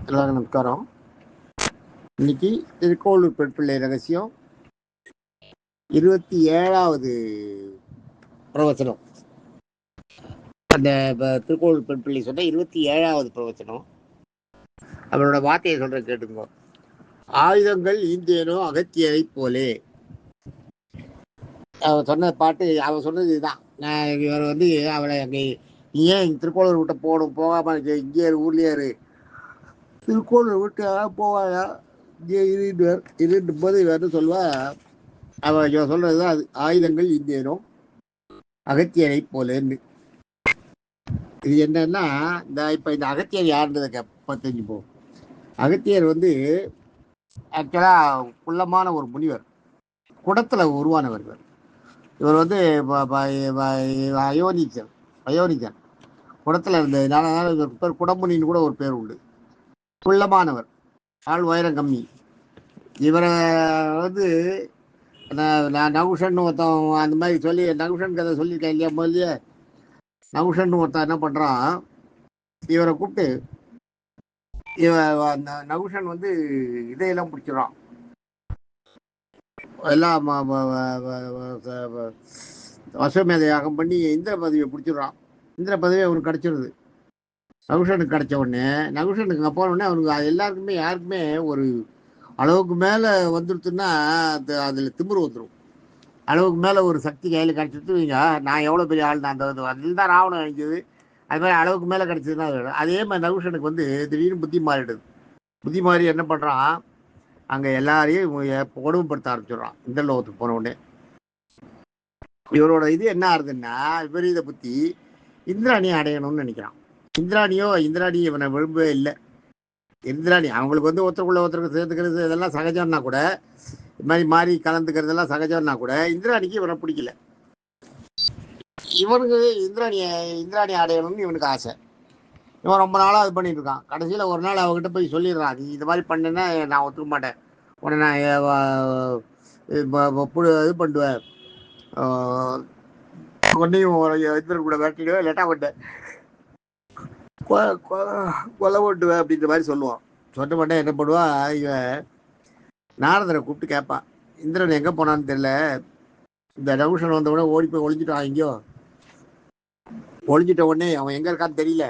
எல்லாருக்கும் நமஸ்காரம். இன்னைக்கு திருக்கோளூர் பெண்பிள்ளை ரகசியம் 27வது பிரவச்சனம். அந்த திருக்கோளூர் பெண்பிள்ளை சொன்ன 27வது பிரவச்சனம். அவரோட வார்த்தையை சொல்ற கேட்டுக்கோ. ஆயுதங்கள் ஈந்தேனோ அகத்தியரை போலே. அவன் சொன்ன பாட்டு, அவன் சொன்னது இதுதான். நான் இவர் வந்து அவளை அங்கே ஏன் திருக்கோளூர் விட்ட போகாம இங்கே ஊர்லயே இரு, திருக்கோளூர் விட்டு போவாயா, இங்கே இருந்தும் போது இவர் சொல்வா, அவன் சொல்றதுதான் அது. ஆயுதங்கள் இந்தியனும் அகத்தியரை போலேன்னு. இது என்னன்னா, இந்த அகத்தியர் யாருன்றதை பத்தஞ்சு போகும். அகத்தியர் வந்து ஆக்சுவலா குள்ளமான ஒரு முனிவர், குடத்துல உருவானவர். இவர் வந்து அயோனிச்சன் குடத்துல இருந்ததுனால இவர் பேர் குடமுனின்னு கூட ஒரு பேர் உண்டு. குள்ளமானவர், ஆள் உயரம் கம்மி. இவரை வந்து நான் நகுஷன் ஒருத்தன் அந்த மாதிரி சொல்லி, நகுஷன் கதை சொல்லியிருக்கேன் இல்லையா முதல்லையே. நகுஷன் ஒருத்தன் என்ன பண்றான், இவரை கூப்பிட்டு அந்த நகுஷன் வந்து இதையெல்லாம் பிடிச்சிடறான். எல்லாம் அஸ்வமேத யாகம் பண்ணி இந்திர பதவியை பிடிச்சிடுறான். இந்திர பதவி அவனுக்கு கிடைச்சிருது. நகுஷனுக்கு கிடைச்ச உடனே, நகுஷனுக்கு போன உடனே அவனுக்கு எல்லாருக்குமே யாருக்குமே ஒரு அளவுக்கு மேலே வந்துடுச்சுன்னா அதில் திமிரு வந்துடும். அளவுக்கு மேலே ஒரு சக்தி கையில் கிடச்சிட்டுவீங்க, நான் எவ்வளோ பெரிய ஆள், நான் அந்த அதில் தான் ராவணம் அழிஞ்சது. அது மாதிரி அளவுக்கு மேலே கிடச்சதுன்னா அதே மாதிரி நகுஷனுக்கு வந்து திடீர்னு புத்தி மாறிடுது. புத்தி மாறி என்ன பண்ணுறான், அங்கே எல்லாரையும் கொடுமைப்படுத்த ஆரம்பிச்சிடுறான். இந்த லோகத்துக்கு போன உடனே இவரோட இது என்ன ஆகுதுன்னா, விபரீத புத்தி இந்திராணியை அடையணும்னு நினைக்கிறான். இந்திராணி இவனை விரும்பவே இல்லை. இந்திராணி அவங்களுக்கு வந்து ஒருத்தருக்குள்ள ஒருத்தருக்கு சேர்த்துக்கிறது இதெல்லாம் சகஜம்னா கூட, இது மாதிரி மாறி கலந்துக்கிறதெல்லாம் சகஜம்னா கூட, இந்திராணிக்கு இவனை பிடிக்கல. இவனுக்கு இந்திராணி அடையணும்னு இவனுக்கு ஆசை. இவன் ரொம்ப நாளாக அது பண்ணிட்டு இருக்கான். கடைசியில் ஒரு நாள் அவகிட்ட போய் சொல்லிடுறான், நீ இது மாதிரி பண்ணேன்னா நான் ஒத்துக்க மாட்டேன், உடனே நான் இது பண்ணுவேன், உன்னையும் இந்திரன் கூட வேட்டிடுவேன், இல்லாட்டா கொண்டேன் கொலை ஓட்டுவேன் அப்படின்ற மாதிரி சொல்லுவான். சொன்ன மாட்டேன் என்ன பண்ணுவான், இவன் நாரதரை கூப்பிட்டு கேட்பான், இந்திரன் எங்கே போனான்னு தெரியல, இந்த நகுஷன் வந்த உடனே ஓடி போய் ஒழிஞ்சிட்டான், எங்கேயோ ஒழிஞ்சிட்ட உடனே அவன் எங்கே இருக்கான்னு தெரியல,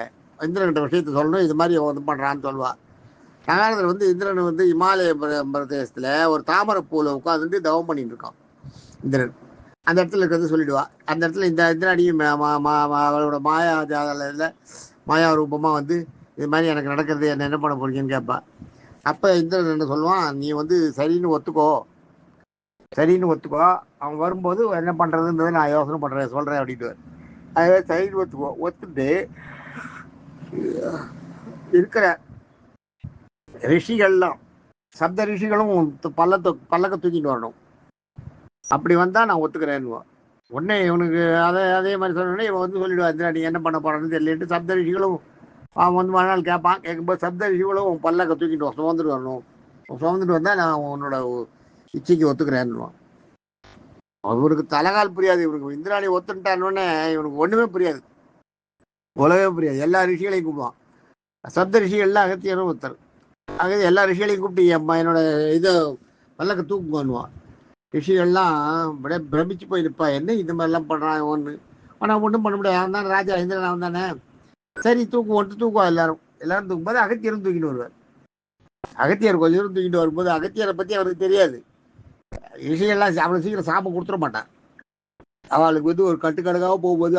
இந்திரன்கிட்ட விஷயத்த சொல்லணும், இது மாதிரி அவன் வந்து பண்ணுறான்னு சொல்லுவான். நாரதர் வந்து இந்திரன் வந்து இமாலய பிரதேசத்தில் ஒரு தாமரை பூவில் உட்காந்துட்டு தவம் பண்ணிட்டு இருக்கான். இந்திரன் அந்த இடத்துல இருக்கிறது சொல்லிடுவா. அந்த இடத்துல இந்த இந்திராணியும் அவளோட மாயா ரூபமாக வந்து இது மாதிரி எனக்கு நடக்கிறது, என்ன பண்ண போறீங்கன்னு கேட்பா. அப்போ இந்திரன் என்ன சொல்லுவான், நீ வந்து சரின்னு ஒத்துக்கோ, அவன் வரும்போது என்ன பண்ணுறதுன்றதை நான் யோசனை சொல்கிறேன் அப்படின்ட்டு. அதுவே சரின்னு ஒத்துட்டு இருக்கிற ரிஷிகள்லாம், சப்த ரிஷிகளும் பல்லக்க தூக்கிட்டு வரணும், அப்படி வந்தால் நான் ஒத்துக்கிறேன்னுவான். உடனே இவனுக்கு அதே மாதிரி சொன்னோடனே இவன் வந்து சொல்லிடுவான், இந்திராணி என்ன பண்ண போறான்னு தெரியலன்ட்டு. சப்த ரிஷிகளும் அவன் வந்து மறுநாள் கேட்பான். கேட்கும்போது சப்த ரிஷிகளும் பல்லக்க தூக்கிட்டு சுமந்துட்டு வரணும், சுமந்துட்டு வந்தால் நான் உன்னோட இச்சைக்கு ஒத்துக்கிறேன்னுவான். அவருக்கு தலைகால் புரியாது. இவனுக்கு இந்திராணி ஒத்துட்டானோடனே இவனுக்கு ஒன்றுமே புரியாது, உலகமே புரியாது. எல்லா ரிஷிகளையும் கூப்பிடுவான். சப்த ரிஷிகள்லாம் அகத்தியரும் ஒருத்தர். எல்லா ரிஷிகளையும் கூப்பிட்டு என்னோட இதை பல்லக்க தூக்கு பண்ணுவான். ரிஷிகள்லாம் அப்படியே பிரமிச்சு போய் நிற்பா, என்ன இந்த மாதிரிலாம் பண்ணுறான் ஒன்று. ஆனால் ஒன்றும் பண்ண முடியாது, அவன் தான் ராஜா, இந்திரன் அவன் தானே. சரி தூக்குவா. எல்லாரும் தூக்கும்போது அகத்தியரும் தூக்கிட்டு வருவார். அகத்தியர் கொஞ்சம் தூரம் தூக்கிட்டு வரும்போது அகத்தியரை பற்றி அவருக்கு தெரியாது. ரிஷிகள்லாம் அவ்வளோ சீக்கிரம் சாபம் கொடுத்துட மாட்டான். அவளுக்கு வந்து ஒரு கட்டுக்கடக்காக போகும்போது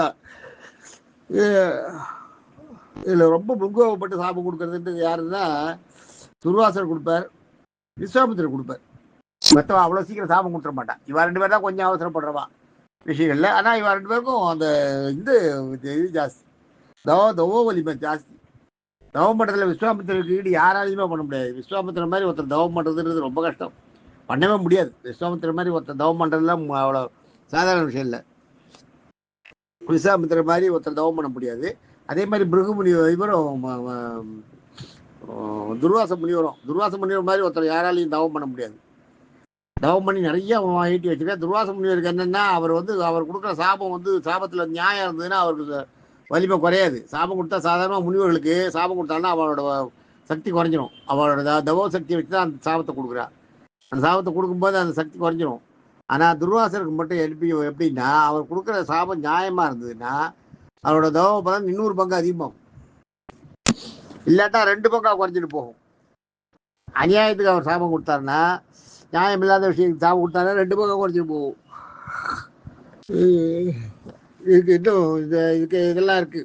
இதில் ரொம்ப முன்கோபப்பட்டு சாபம் கொடுக்கறதுன்றது யாருன்னா, துர்வாசர் கொடுப்பார், விஸ்வாமித்திரர் கொடுப்பார். மற்றவன் அவ்வளோ சீக்கிரம் சாபம் கொடுத்துட மாட்டான். இவன் 2 பேர் தான் கொஞ்சம் அவசரப்படுறவா விஷயங்கள்ல. ஆனால் இவன் 2 பேருக்கும் அந்த இது ஜாஸ்தி, தவ வலிமை ஜாஸ்தி. தவம் பண்ணுறதுல விஸ்வாமித்திரருக்கு ஈடு யாராலையுமே பண்ண முடியாது. விஸ்வாமித்திர மாதிரி ஒருத்தர் தவம் பண்ணுறதுன்றது ரொம்ப கஷ்டம், பண்ணவே முடியாது. விஸ்வாமித்திர மாதிரி ஒருத்தர் தவம் பண்ணுறதுலாம் அவ்வளோ சாதாரண விஷயம் இல்லை. விஸ்வாமித்திர மாதிரி ஒருத்தர் தவம் பண்ண முடியாது. அதே மாதிரி பிருகுமுனி இவரும் துர்வாச முனிவர் மாதிரி ஒருத்தர் யாராலையும் தவம் பண்ண முடியாது. தவம் பண்ணி நிறைய ஈட்டி வச்சிருக்கேன். துர்வாச முனிவருக்கு என்னன்னா, அவர் கொடுக்குற சாபம் வந்து சாபத்தில் நியாயம் இருந்ததுன்னா அவருக்கு வலிமை குறையாது. சாபம் கொடுத்தா சாதாரணமாக முனிவர்களுக்கு சாபம் கொடுத்தாங்கன்னா அவரோட சக்தி குறைஞ்சிரும். அவளோட தவோ சக்தியை வச்சு தான் அந்த சாபத்தை கொடுக்குறா. அந்த சாபத்தை கொடுக்கும்போது அந்த சக்தி குறைஞ்சிரும். ஆனால் துர்வாசருக்கு மட்டும் எப்படின்னா அவர் கொடுக்குற சாபம் நியாயமாக இருந்ததுன்னா அவரோட தவ பலன் 200 பங்கு அதிகமாகும். இல்லாட்டா 2 பங்கா குறைஞ்சிட்டு போகும். அநியாயத்துக்கு அவர் சாபம் கொடுத்தாருன்னா, நியாயம் இல்லாத விஷயத்துக்கு சாபம் கொடுத்தாருன்னா 2 பங்கா குறைஞ்சிட்டு போகும். இதுக்கு இன்னும் இதுக்கு இதெல்லாம் இருக்கு.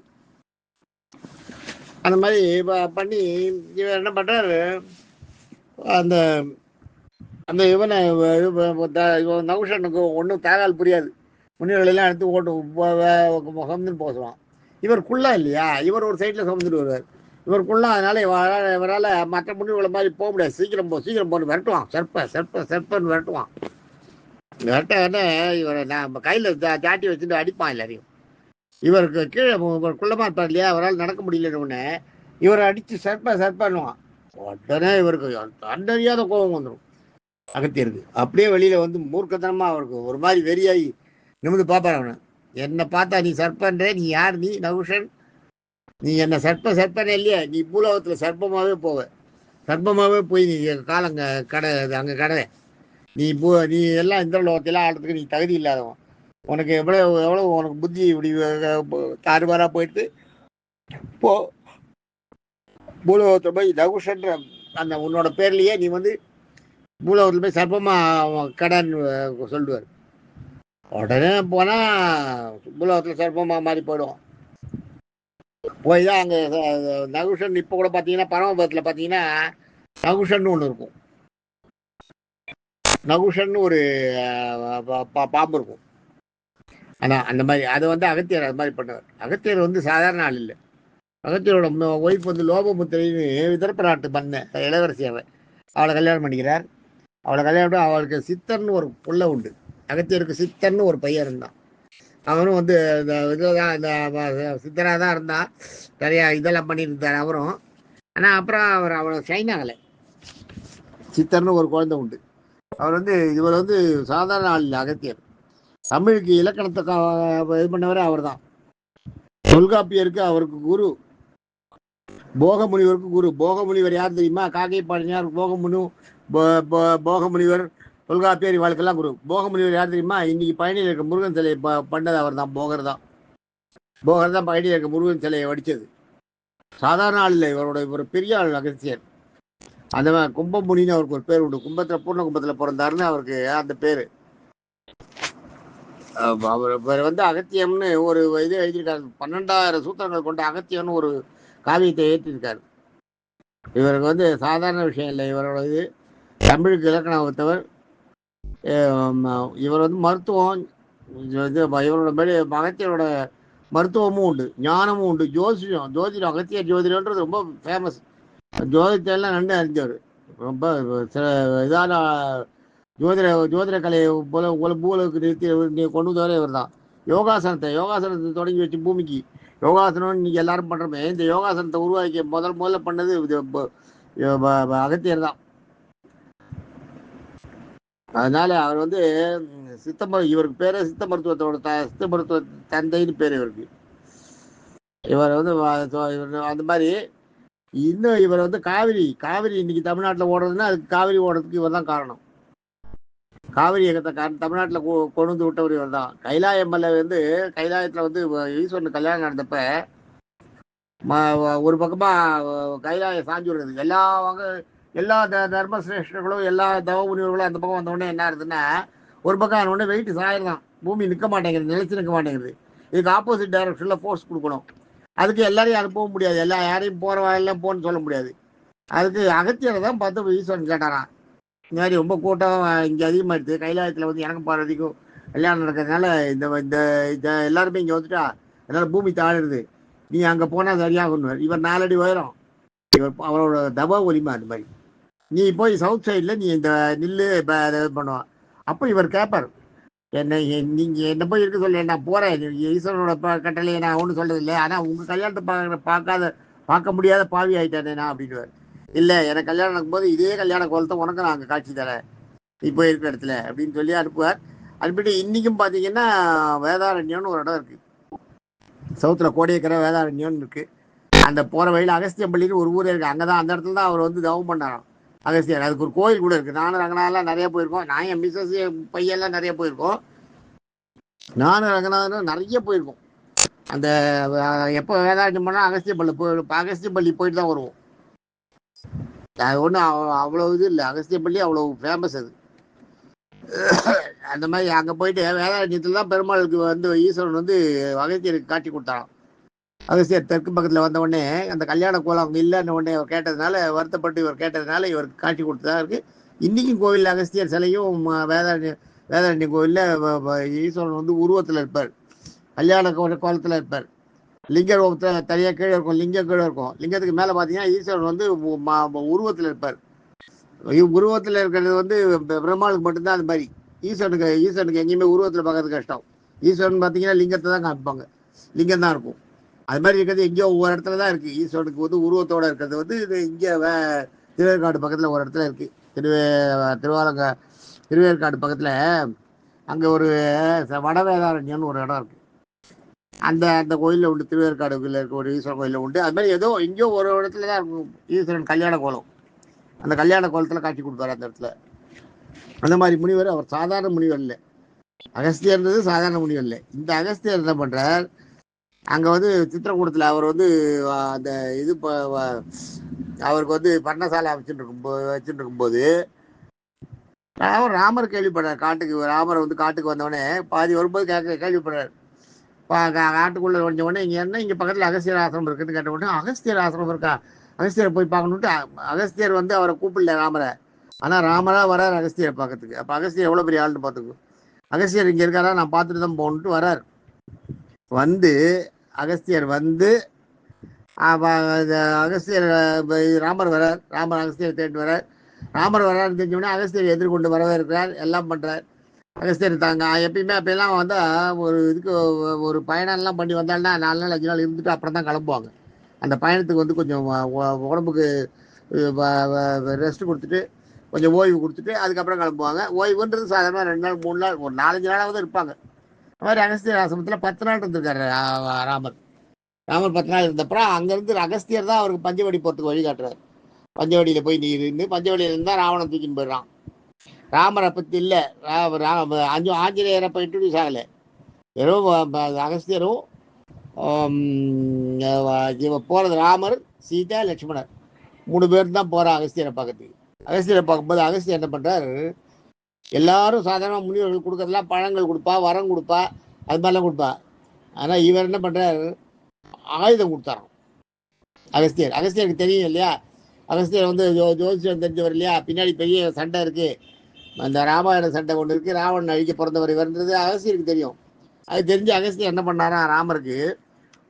அந்த மாதிரி பண்ணி இவர் என்ன பண்றாரு, அந்த அந்த இவனை நகுஷனுக்கு ஒன்றும் தாகால் புரியாது. முனிவர்களெல்லாம் எடுத்து ஓட்டு சுமந்துன்னு போசுவான். இவர் குள்ளா இல்லையா, இவர் ஒரு சைடில் சுமந்துட்டு வருவார். இவர் குள்ளா, அதனால இவரால் மற்ற முனிவர்களை மாதிரி போக முடியாது. சீக்கிரம் போன்னு விரட்டுவான். செற்பன்னு விரட்டுவான். விரட்ட இவரை நான் கையில் சாட்டி வச்சுட்டு அடிப்பான் எல்லாரையும். இவருக்கு கீழே இவர் குள்ளமாக இருப்பார் இல்லையா, அவரால் நடக்க முடியலன்னு இவரை அடித்து சர்ப்பான்னுவான். உடனே இவருக்கு அண்டறியாத கோபம் வந்துடும் அகத்தியருக்கு. அப்படியே வெளியில் வந்து மூர்க்கத்தனமாக அவருக்கு ஒரு மாதிரி வெறியாகி நிமிந்து பார்ப்பார். அவனை என்னை பார்த்தா நீ சர்ப்பன்றே, நீ யார், நீ நகுஷன், நீ என்ன சர்ப்பனே இல்லையா, நீ பூலோகத்தில் சர்ப்பமாகவே போய் நீ காலங்க கடை அங்கே கடை, நீ எல்லாம் இந்த லோகத்திலாம் ஆடுறதுக்கு நீ தகுதி இல்லாதவன். உனக்கு எவ்வளோ உனக்கு புத்தி இப்படி தாறுமாறாக போயிட்டு போ, பூலோகத்தில் போய் நகுஷன்ற அந்த உன்னோட பேர்லேயே நீ வந்து பூலோகத்தில் போய் சர்ப்பமாக கடைன்னு சொல்லுவார். உடனே போனால் பூலோகத்தில் சர்ப்பமாக மாறி போயிடுவோம். போய் தான் அங்கே நகுஷன் இப்போ கூட பார்த்தீங்கன்னா பரமபதத்தில் பார்த்தீங்கன்னா நகுஷன் ஒன்று இருக்கும். நகுஷன் ஒரு பாம்பு இருக்கும். ஆனால் அந்த மாதிரி அதை வந்து அகத்தியர் அது மாதிரி பண்ணுவார். அகத்தியர் வந்து சாதாரண ஆள் இல்லை. அகத்தியரோட ஒய்ஃப் வந்து லோபமுத்திரைன்னு விதர்ப்ப நாட்டு பண்ண இளவரசி. அவளை கல்யாணம் பண்ணிக்கிறார். அவளுக்கு சித்தர்னு ஒரு புள்ள உண்டு. அகத்தியருக்கு சித்தர்னு ஒரு பையன் இருந்தான். அவனும் வந்து இந்த இதுதான் இந்த சித்தராக தான் இருந்தான். நிறையா இதெல்லாம் பண்ணியிருந்தார் அவரும். ஆனால் அப்புறம் அவளை ஷைன் ஆகலை. சித்தர்னு ஒரு குழந்தை உண்டு. இவர் வந்து சாதாரண ஆள் இல்லை. அகத்தியர் தமிழுக்கு இலக்கணத்தை இது பண்ணவரே அவர் தான். தொல்காப்பியருக்கு அவருக்கு குரு, போகமுனிவருக்கு குரு. போகமுனிவர் யார் தெரியுமா? காக்கை பாடினார் போகமுனிவர், தொல்காப்பியர் இவாளுக்கெல்லாம் குரு. போகமுனிவர் யார் தெரியுமா? இன்னைக்கு பயணியில் இருக்க முருகன் சிலையை பண்ணது அவர் தான். போகர் தான் பயணியில் இருக்க முருகன் சிலையை வடித்தது. சாதாரண ஆள் இல்லை. இவர் பெரிய ஆள் அகத்தியர். அந்த மாதிரி கும்பமுனின்னு அவருக்கு ஒரு பேர் உண்டு. பூர்ண கும்பத்தில் பிறந்தாருன்னு அவருக்கு அந்த பேர். அவர் வந்து அகத்தியம்னு ஒரு இது எழுதியிருக்காரு. 12,000 சூத்திரங்கள் கொண்ட அகத்தியம்னு ஒரு காவியத்தை ஏற்றிருக்காரு. இவருக்கு வந்து சாதாரண விஷயம் இல்லை. இவரோட இது தமிழுக்கு இலக்கணம் வகுத்தவர். இவர் வந்து மருத்துவம், இவரோட அகத்தியரோட மருத்துவமும் உண்டு, ஞானமும் உண்டு, ஜோதிடம் அகத்தியர் ஜோதிடம்ன்றது ரொம்ப ஃபேமஸ். ஜோதிடத்தெல்லாம் நன்கு அறிஞ்சவர். ரொம்ப இதான ஜோதிட கலையை போல பூலுக்கு நிறுத்தி கொண்டு வந்தவரே இவர் தான். யோகாசனத்தை தொடங்கி வச்சு பூமிக்கு யோகாசனம் இன்னைக்கு எல்லாரும் பண்ணுறோமே, இந்த யோகாசனத்தை உருவாக்கி முதல்ல பண்ணது அகத்தியர் தான். அதனால அவர் வந்து இவருக்கு பேரே சித்த மருத்துவ தந்தைன்னு பேர் இவருக்கு. இவர் வந்து அந்த மாதிரி இன்னும் இவர் வந்து காவிரி இன்னைக்கு தமிழ்நாட்டில் ஓடுறதுன்னா அதுக்கு காவிரி ஓடுறதுக்கு இவர் தான் காரணம். காவிரி இயக்கத்தை தமிழ்நாட்டில் கொண்டு வந்து விட்டவர் இவர் தான். கைலாயம்மல்ல வந்து கைலாயத்தில் வந்து ஈஸ்வரன் கல்யாணம் நடந்தப்ப ஒரு பக்கமாக கைலாயம் சாஞ்சு விடுறது. எல்லா தர்மசிரேஷ்டர்களும் எல்லா தவ முனிவர்களும் அந்த பக்கம் வந்தோடனே என்ன ஆகுதுன்னா, ஒரு பக்கம் ஆனோடனே வெயிட் சாயிரம், பூமி நிற்க மாட்டேங்கிறது, நிலைச்சு நிற்க மாட்டேங்குது. இதுக்கு ஆப்போசிட் டைரக்ஷனில் ஃபோர்ஸ் கொடுக்கணும். அதுக்கு எல்லாரையும் அனுப்ப முடியாது, யாரையும் போகிற வாயெல்லாம் போன்னு சொல்ல முடியாது. அதுக்கு அகத்தியரை தான் பார்த்து ஈஸ்வரன் கேட்டாரான். இந்த மாதிரி ரொம்ப கூட்டம் இங்கே அதிகமாகிடுது, கைலாயத்தில் வந்து எனக்கு பார்வதிக்கும் கல்யாணம் நடக்கிறதுனால இந்த எல்லாருமே இங்கே வந்துட்டா, அதனால பூமி தாழிடுது, நீ அங்கே போனால் சரியாகணும். இவர் 4 அடி உயரம், அவரோட தபா ஒலிமா. அந்த மாதிரி நீ போய் சவுத் சைடில் நீ இந்த நில்லு பண்ணுவான். அப்போ இவர் கேட்பார், நீங்கள் என்ன போய் இருக்க சொல்ல, நான் போகிறேன், ஈஸ்வரனோட கட்டளையை நான் ஒன்றும் சொல்கிறது இல்லை, ஆனால் உங்கள் கல்யாணத்தை பார்க்க முடியாத பாவி ஆகிட்டானே நான் அப்படின்வார். இல்லை, எனக்கு கல்யாணம் நடக்கும்போது இதே கல்யாண கோலத்தை உனக்கு நான் அங்கே காட்சி தரேன், நீ போய் இருக்கிற இடத்துல அப்படின்னு சொல்லி அனுப்புவார். அனுப்பிட்டு இன்றைக்கும் பார்த்தீங்கன்னா வேதாரண்யம்னு ஒரு இடம் இருக்குது. சவுத்தில் கோடியக்கரை வேதாரண்யம்னு இருக்குது. அந்த போற வழியில அகஸ்தியம்பள்ளின்னு ஒரு ஊரே இருக்கு. அங்கதான் அந்த இடத்துல தான் அவர் வந்து தவம் பண்ணாராம் அகஸ்தியர். அதுக்கு ஒரு கோயில் கூட இருக்கு. நானும் ரங்கநாதெல்லாம் நிறைய போயிருக்கோம். நான் என் மிஸ்ஸஸ் பையெல்லாம் நிறைய போயிருக்கோம். நானும் ரங்கநாதனும் நிறைய போயிருக்கோம். அந்த எப்போ வேதாரண்யம் போனால் அகஸ்தியப்பள்ளி போயிட்டு தான் வருவோம். அது ஒன்றும் அவ்வளோ இது இல்லை. அகஸ்தியப்பள்ளி அவ்வளோ ஃபேமஸ் அது. அந்த மாதிரி அங்கே போயிட்டு வேதாரண்யத்தில் தான் பெருமாளுக்கு வந்து ஈஸ்வரன் வந்து அகஸ்தியருக்கு காட்சி கொடுத்தாராம். அகஸ்தியர் தெற்கு பக்கத்தில் வந்த உடனே அந்த கல்யாண கோலம் அங்கே இல்லைன்னு உடனே அவர் கேட்டதுனால, வருத்தப்பட்டு இவர் கேட்டதுனால இவருக்கு காட்சி கொடுத்ததா இருக்கு. இன்றைக்கும் கோவிலில் அகஸ்தியர் சிலையும் வேதாரண்ய கோவிலில் ஈஸ்வரன் வந்து உருவத்தில் இருப்பார். கல்யாண கோலத்தில் இருப்பார். லிங்க ரூபத்தில் தனியாக கீழே இருக்கும். லிங்கம் கீழே இருக்கும். லிங்கத்துக்கு மேலே பார்த்தீங்கன்னா ஈஸ்வரன் வந்து உருவத்தில் இருப்பார். உருவத்தில் இருக்கிறது வந்து பெருமாளுக்கு மட்டும்தான் அது மாதிரி. ஈஸ்வரனுக்கு எங்கேயுமே உருவத்தில் பார்க்கறது கஷ்டம். ஈஸ்வரன் பார்த்தீங்கன்னா லிங்கத்தை தான் காமிப்பாங்க. லிங்கம் தான் இருக்கும். அது மாதிரி இருக்கிறது எங்கேயோ ஒவ்வொரு இடத்துல தான் இருக்குது. ஈஸ்வரனுக்கு வந்து உருவத்தோடு இருக்கிறது வந்து இது இங்கே திருவேற்காடு பக்கத்தில் ஒரு இடத்துல இருக்குது. திருவேற்காடு பக்கத்தில் அங்கே ஒரு வடவேதாரண்யம்னு ஒரு இடம் இருக்குது. அந்த கோயிலில் உண்டு. திருவேற்காடு கோயிலில் இருக்க ஒரு ஈஸ்வரன் கோயிலில் உண்டு. அது மாதிரி ஏதோ எங்கேயோ ஒரு இடத்துல தான் இருக்கும் ஈஸ்வரன் கல்யாண கோலம். அந்த கல்யாண கோலத்தில் காட்சி கொடுப்பாரு அந்த இடத்துல. அந்த மாதிரி முனிவர் அவர் சாதாரண முனிவர் இல்லை. அகஸ்தியர்ன்றது சாதாரண முனிவர் இல்லை. இந்த அகஸ்தியர் என்ன பண்ணுறார், அங்கே வந்து சித்திரக்கூடத்தில் அவர் வந்து அந்த இது அவருக்கு வந்து பர்ணசாலை வச்சுட்டு இருக்கும்போது ராமர் கேள்விப்படுறார். ராமர் வந்து காட்டுக்கு வந்தவொடனே பாதி வரும்போது கேள்விப்படுறார். காட்டுக்குள்ளே வந்த உடனே இங்கே என்ன இங்கே பக்கத்தில் அகஸ்தியர் ஆசிரமம் இருக்குன்னு கேட்ட உடனே அகஸ்தியர் ஆசிரமம் இருக்கா, அகஸ்தியரை போய் பார்க்கணுன்ட்டு அகஸ்தியர் வந்து அவரை கூப்பிடல ராமரை. ஆனால் ராமராக வரார் அகஸ்தியரை பார்க்கறதுக்கு. அப்போ அகஸ்தியர் எவ்வளோ பெரிய ஆள்னு பார்த்துக்கோ. அகஸ்தியர் இங்கே இருக்காரா, நான் பார்த்துட்டு தான் போகணுன்ட்டு வரார். அகஸ்தியர் வந்து அகஸ்தியர் ராமர் வரார். ராமர் அகஸ்தியர் தேடிட்டு வரார். ராமர் வராருன்னு தெரிஞ்சோடனே அகஸ்தியர் எதிர்கொண்டு வரவே இருக்கிறார். எல்லாம் பண்ணுறார். அகஸ்தியர் தாங்க எப்பயுமே அப்பெல்லாம் வந்தால் ஒரு இதுக்கு ஒரு பயணம்லாம் பண்ணி வந்தால்னா 4 நாள் 5 நாள் இருந்துட்டு அப்புறம் தான் கிளம்புவாங்க. அந்த பயணத்துக்கு வந்து கொஞ்சம் உடம்புக்கு ரெஸ்ட் கொடுத்துட்டு கொஞ்சம் ஓய்வு கொடுத்துட்டு அதுக்கப்புறம் கிளம்புவாங்க. ஓய்வுன்றது சாதாரணமாக 2 நாள் 3 நாள் ஒரு 4-5 நாளாவது இருப்பாங்க. அது மாதிரி அகஸ்தியர் ஆசிரமத்தில் 10 நாள் இருந்திருக்காரு ராமர் 10 நாள் இருந்தப்பறம் அங்கேருந்து அகஸ்தியர் தான் அவருக்கு பஞ்சவடி போகிறதுக்கு வழி காட்டுறாரு. பஞ்சவடியில் போய் நீ பஞ்சவடியில் இருந்தால் ராவணன் தூக்கின்னு போயிடுறான். ராமரை பற்றி இல்லை, ஆஞ்சநேயரை இப்போ இன்ட்ரடியூஸ் ஆகலை. வெறும் அகஸ்தியரும் போகிறது ராமர், சீதா, லட்சுமணர் 3 பேர் தான் போகிறா அகஸ்தியரை பார்க்கறதுக்கு. அகஸ்தியரை பார்க்கும்போது அகஸ்தியர் என்ன பண்ணுறார், எல்லாரும் சாதாரண முனிவர்கள் கொடுக்கறதுலாம் பழங்கள் கொடுப்பா, வரம் கொடுப்பா, அது மாதிரிலாம் கொடுப்பா. ஆனால் இவர் என்ன பண்ணுறார், ஆயுதம் கொடுத்தாராம் அகஸ்தியர். அகஸ்தியருக்கு தெரியும் இல்லையா, அகஸ்தியர் வந்து ஜோதிஷம் தெரிஞ்சவர் இல்லையா. பின்னாடி பெரிய சண்டை இருக்குது, அந்த ராமாயண சண்டை ஒன்று இருக்குது, ராவணன் அழிக்க பிறந்தவர் இவர்ன்றது அகஸ்தியருக்கு தெரியும். அது தெரிஞ்சு அகஸ்தியர் என்ன பண்ணாராம், ராமருக்கு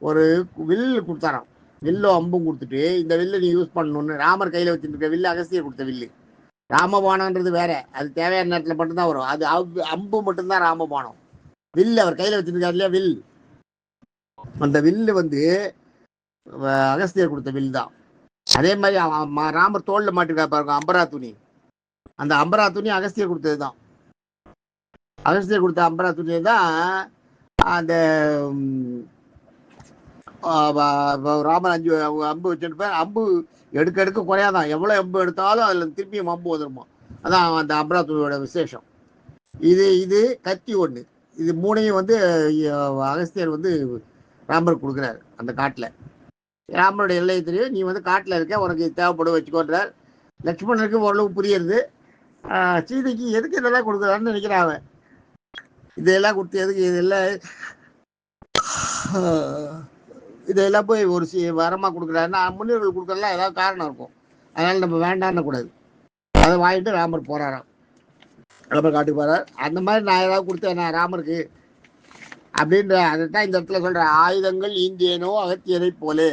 ஒரு வில்லு கொடுத்தாராம். வில்லும் அம்பும் கொடுத்துட்டு இந்த வில்லை நீ யூஸ் பண்ணணும்னு. ராமர் கையில் வச்சுட்டு இருக்க வில்லு அகஸ்தியர் கொடுத்த வில்லு. ராமபானன்றது வேற, அது தேவையான நேரத்தில் மட்டும்தான் வரும். அது அம்பு மட்டும்தான் ராமபானம். வில்லு அவர் கையில் வச்சுருக்காரு இல்லையா, வில், அந்த வில்லு வந்து அகஸ்தியர் கொடுத்த வில் தான். அதே மாதிரி ராமர் தோளில் மாட்டிருக்கா பாருங்க அம்பரா துணி, அந்த அம்பரா துணி அகஸ்தியர் கொடுத்தது தான். அகஸ்தியர் கொடுத்த அம்பரா துணி தான் அந்த ராமர் 5 அம்பு வச்சுருப்பேன். அம்பு எடுக்க குறையாதான், எவ்வளோ அம்பு எடுத்தாலும் அதில் திருப்பியும் அம்பு வந்துருமா. அதான் அந்த அம்பரா துணியோட விசேஷம். இது கத்தி ஒன்று. இது 3ஐயும் வந்து அகஸ்தியர் வந்து ராமர் கொடுக்குறாரு அந்த காட்டில். ராமருடைய எல்லையை தெரியும், நீ வந்து காட்டில் இருக்க, உனக்கு தேவைப்படும் வச்சுக்கோன்றார். லட்சுமணனுக்கு ஓரளவு புரியுறது. சீதைக்கு எதுக்கு இதெல்லாம் கொடுக்குறான்னு நினைக்கிறான் அவன். இதெல்லாம் கொடுத்து எதுக்கு இதெல்லாம் போய் ஒரு வரமாக கொடுக்குறாருன்னா முன்னோர்கள் கொடுக்குறதுலாம் ஏதாவது காரணம் இருக்கும். அதனால் நம்ம வேண்டான்னு கூடாது. அதை வாங்கிட்டு ராமர் போகிறாராம். ராமர் காட்டுக்கு போகிறார். அந்த மாதிரி நான் ஏதாவது கொடுத்தேன் ராமருக்கு அப்படின்ற அதை தான் இந்த இடத்துல சொல்கிறேன். ஆயுதங்கள் ஈந்தியனோ அகத்தியரை போலே.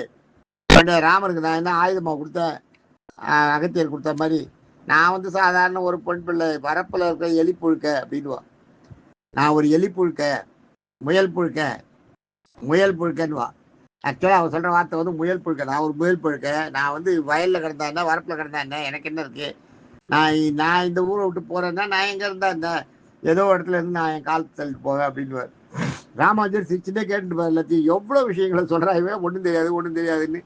ராமருக்கு நான் என்ன ஆயுதமாக கொடுத்தேன், அகத்தியர் கொடுத்த மாதிரி. நான் வந்து சாதாரண ஒரு பெண் பிள்ளை, வரப்பில் இருக்கிற எலி புழுக்க அப்படின்வா. நான் ஒரு எலி புழுக்க, முயல் புழுக்கன்னுவா. ஆக்சுவலாக அவன் சொல்கிற வார்த்தை வந்து முயல் புழுக்க. நான் ஒரு முயல் புழுக்க. நான் வந்து வயலில் கிடந்தா என்ன, வரப்பில் கிடந்தா என்ன, எனக்கு என்ன இருக்குது. நான் இந்த ஊரை விட்டு போகிறேன்னா நான் எங்கே இருந்தா என்ன, ஏதோ இடத்துல இருந்து நான் என் காலத்து தள்ளிட்டு போவேன் அப்படின்வார். ராமாஜர் சின்ன கேட்டுட்டு எல்லாத்தையும் எவ்வளோ விஷயங்களை சொல்கிறாவே ஒன்றும் தெரியாதுன்னு.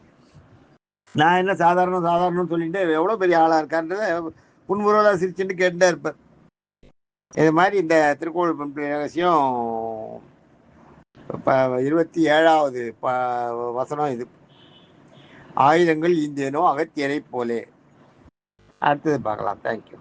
நான் என்ன சாதாரணம் சொல்லிட்டு எவ்வளோ பெரிய ஆளாக இருக்கான்றத புன்முறுவலாக சிரிச்சுட்டு கேட்டுட்டே இருப்பேன். இது மாதிரி இந்த திருக்கோவில் ரகசியம் 27வது வசனம் இது. ஆயுதங்கள் இந்தேனோ அகத்தியரை போலே. அடுத்தது பார்க்கலாம். தேங்க்யூ.